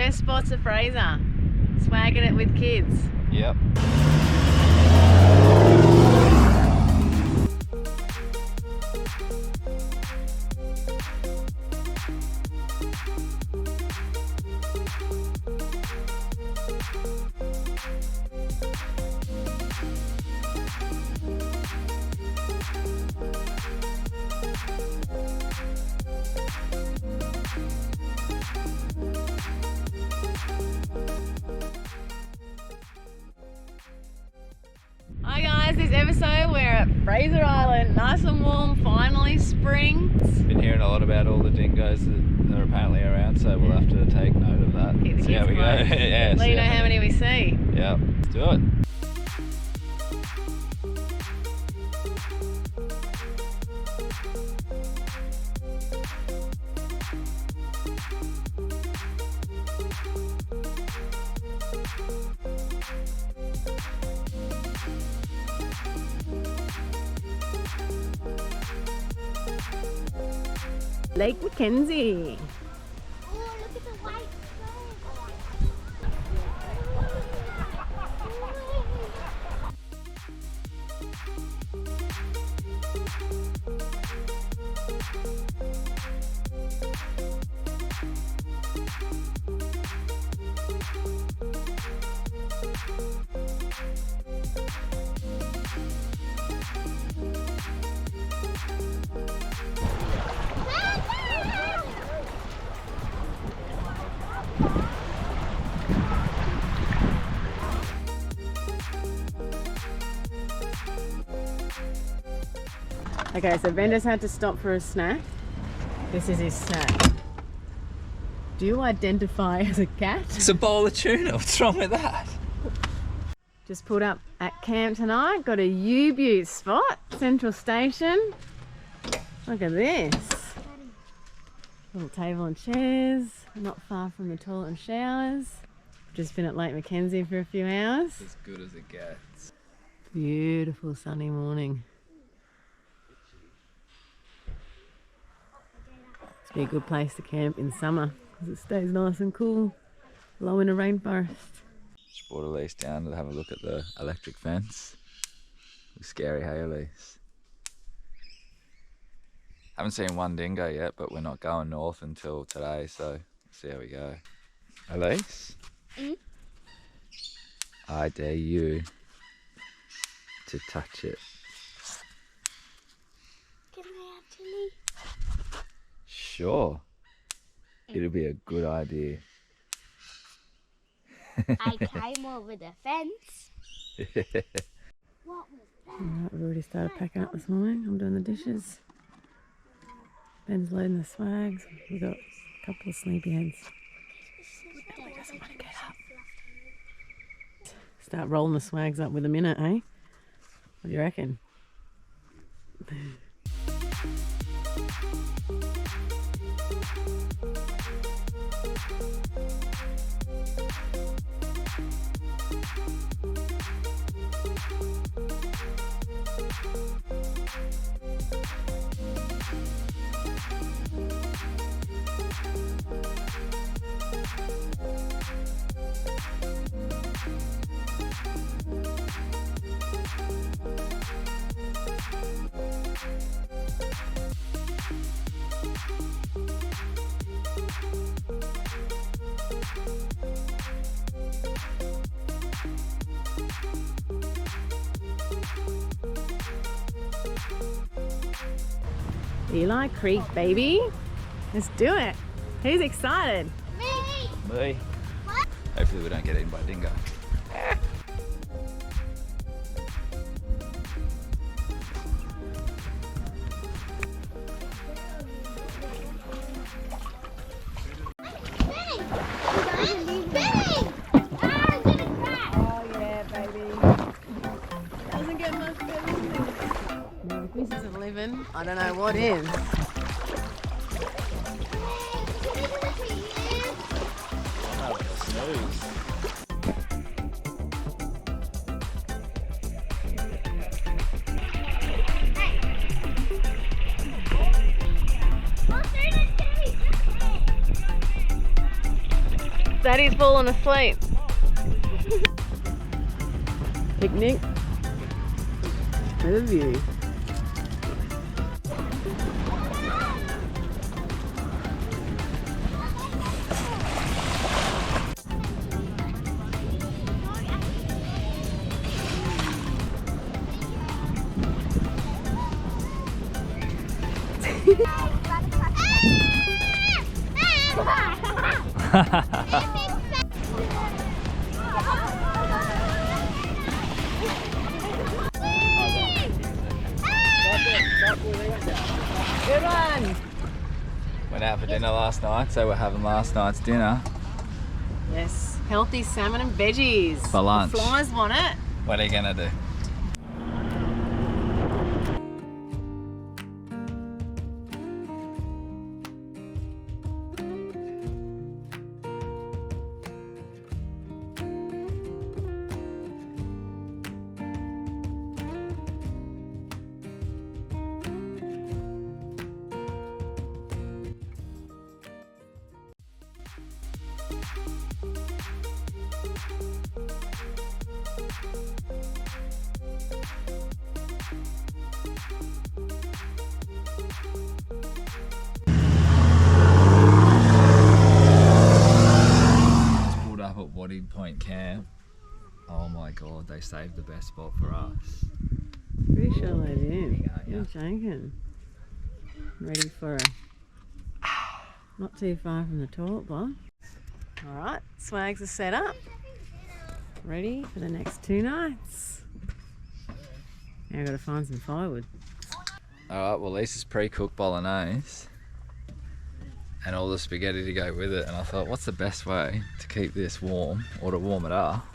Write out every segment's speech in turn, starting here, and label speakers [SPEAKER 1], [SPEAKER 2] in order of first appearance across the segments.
[SPEAKER 1] best spots of Fraser. Swagging it with kids.
[SPEAKER 2] Yep.
[SPEAKER 1] Hi guys, this episode we're at Fraser Island, nice and warm, finally spring.
[SPEAKER 2] Been hearing a lot about all the dingoes that are apparently around, so we'll have to take note of that.
[SPEAKER 1] Keep the
[SPEAKER 2] See how
[SPEAKER 1] kids
[SPEAKER 2] we go.
[SPEAKER 1] close.
[SPEAKER 2] Yeah,
[SPEAKER 1] Let you know how many we see.
[SPEAKER 2] Yep, let's do it.
[SPEAKER 1] Lake Mackenzie.
[SPEAKER 3] Oh, look at the white
[SPEAKER 1] Okay, so Ben just had to stop for a snack. This is his snack. Do you identify as a cat?
[SPEAKER 2] It's a bowl of tuna. What's wrong with that?
[SPEAKER 1] Just pulled up at camp tonight. Got a U-Butte spot, Central Station. Look at this. Little table and chairs, not far from the toilet and showers. Just been at Lake Mackenzie for a few hours.
[SPEAKER 2] As good as it gets.
[SPEAKER 1] Beautiful sunny morning. It's be a good place to camp in summer because it stays nice and cool, low in a rainforest.
[SPEAKER 2] Just brought Elise down to have a look at the electric fence. Looks scary, hey Elise? Haven't seen one dingo yet, but we're not going north until today, so see how we go. Elise? I dare you to touch it.
[SPEAKER 3] Can I actually?
[SPEAKER 2] Sure. It'll be a good idea.
[SPEAKER 3] I came over the fence. What was that?
[SPEAKER 1] Alright, we've already started packing up this morning. I'm doing the dishes. Ben's loading the swags. We've got a couple of sleepyheads. Ellie doesn't want to get up. Start rolling the swags up with a minute, eh? What do you reckon? Eli Creek, baby. Let's do it. Who's excited?
[SPEAKER 3] Me!
[SPEAKER 2] Me. Hopefully we don't get eaten by a dingo.
[SPEAKER 1] This isn't living. I don't know what is. Daddy's fallen asleep. Picnic with a view. Good one.
[SPEAKER 2] Went out for dinner last night, so we're having last night's dinner
[SPEAKER 1] Yes, healthy salmon and veggies.
[SPEAKER 2] for lunch.
[SPEAKER 1] The flies want it.
[SPEAKER 2] What are you gonna do? Up at 4WDING camp. Oh my god, they saved the best spot for us.
[SPEAKER 1] Pretty sure they did.
[SPEAKER 2] Yeah.
[SPEAKER 1] You're joking. Ready for a not too far from the toilet block. Alright, swags are set up. Ready for the next 2 nights. Now I've got to find some firewood.
[SPEAKER 2] Alright, well Lisa's pre-cooked bolognese and all the spaghetti to go with it, and I thought, what's the best way to keep this warm or to warm it up?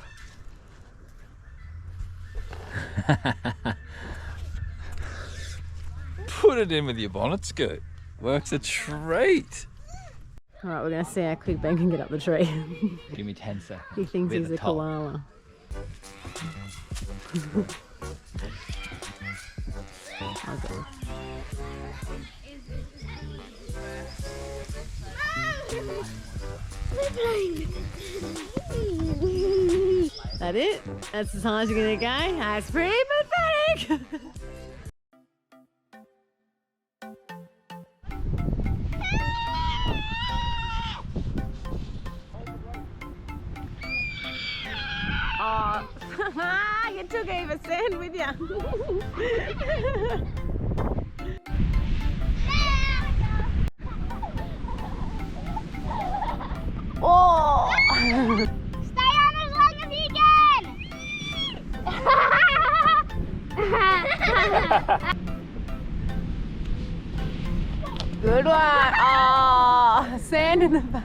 [SPEAKER 2] Put it in with your bonnet skirt. Works a treat.
[SPEAKER 1] Alright, we're going to see how quick Ben can get up the tree.
[SPEAKER 2] Give me 10 seconds.
[SPEAKER 1] He thinks
[SPEAKER 2] Be at
[SPEAKER 1] he's
[SPEAKER 2] the
[SPEAKER 1] a
[SPEAKER 2] top.
[SPEAKER 1] koala. Okay. That it? That's as high as you're gonna go? That's pretty pathetic! Oh, you took Eva's sand with you. Oh!
[SPEAKER 3] Stay on as long as you can!
[SPEAKER 1] Good one. Oh, sand in the face.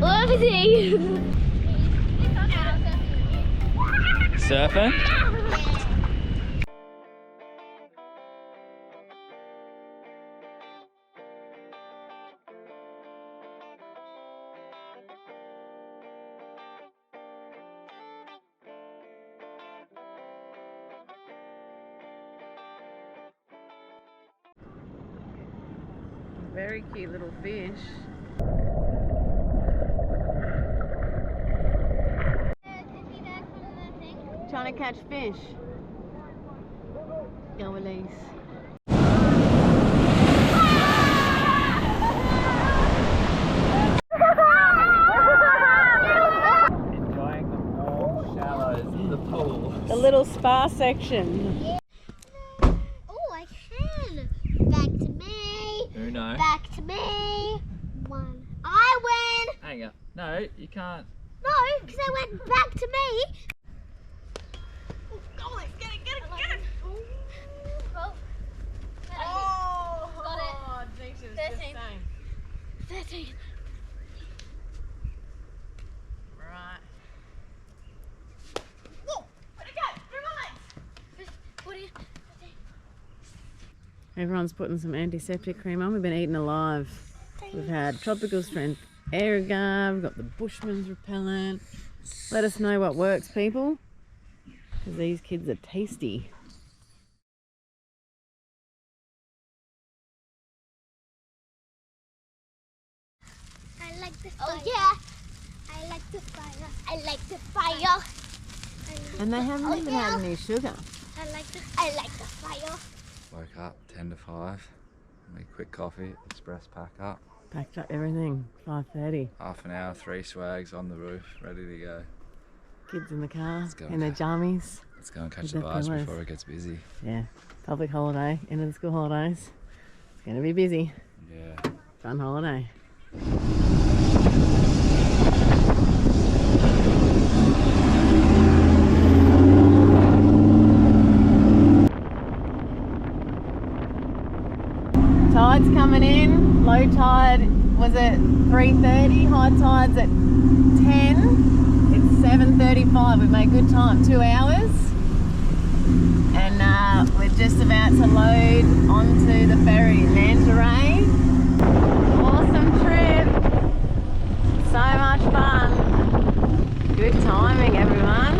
[SPEAKER 3] Oopsie!
[SPEAKER 2] Surfing?
[SPEAKER 1] Very cute little fish. Trying to catch fish. Go, Elise.
[SPEAKER 2] Enjoying the warm shallows of the pool.
[SPEAKER 1] The little spa section.
[SPEAKER 3] Oh, I can. Back to me.
[SPEAKER 2] Uno.
[SPEAKER 3] Back to me. One. I win.
[SPEAKER 2] Hang on. No, you can't.
[SPEAKER 3] No, because I went back to me.
[SPEAKER 1] Go, get it, get it, get it!
[SPEAKER 3] Oh.
[SPEAKER 1] Oh,
[SPEAKER 3] Got it.
[SPEAKER 1] oh, Jesus, just
[SPEAKER 3] 13.
[SPEAKER 1] saying.
[SPEAKER 3] 13.
[SPEAKER 1] Right. Whoa, where'd it go? Through my legs.
[SPEAKER 3] What are you?
[SPEAKER 1] Everyone's putting some antiseptic cream on. We've been eating alive. We've had tropical strength airgun, we've got the Bushman's repellent. Let us know what works, people, because these kids are tasty.
[SPEAKER 3] I like like the fire. Oh yeah. I like the fire. I like the fire.
[SPEAKER 1] And they haven't even had any sugar.
[SPEAKER 3] I like the fire.
[SPEAKER 2] Woke up 10 to 5. Made quick coffee, express pack up.
[SPEAKER 1] Packed up everything, 5:30.
[SPEAKER 2] Half an hour, 3 swags on the roof, ready to go.
[SPEAKER 1] Kids in the car,
[SPEAKER 2] go.
[SPEAKER 1] in their jammies.
[SPEAKER 2] Let's go and catch
[SPEAKER 1] With
[SPEAKER 2] the
[SPEAKER 1] their
[SPEAKER 2] bars
[SPEAKER 1] pillows.
[SPEAKER 2] before it gets busy.
[SPEAKER 1] Yeah, public holiday, end of the school holidays. It's going to be busy.
[SPEAKER 2] Yeah.
[SPEAKER 1] Fun holiday. Tide's coming in. Low tide was at 3:30. High tide's at 10. It's 7:35. We've made good time. 2 hours. And we're just about to load onto the ferry. Mandaray. Awesome trip. So much fun. Good timing, everyone.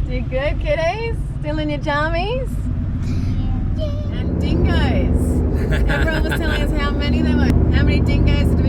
[SPEAKER 1] Did good, kiddies? Still in your jammies? And dingoes. Everyone was telling us how many there were. How many dingoes did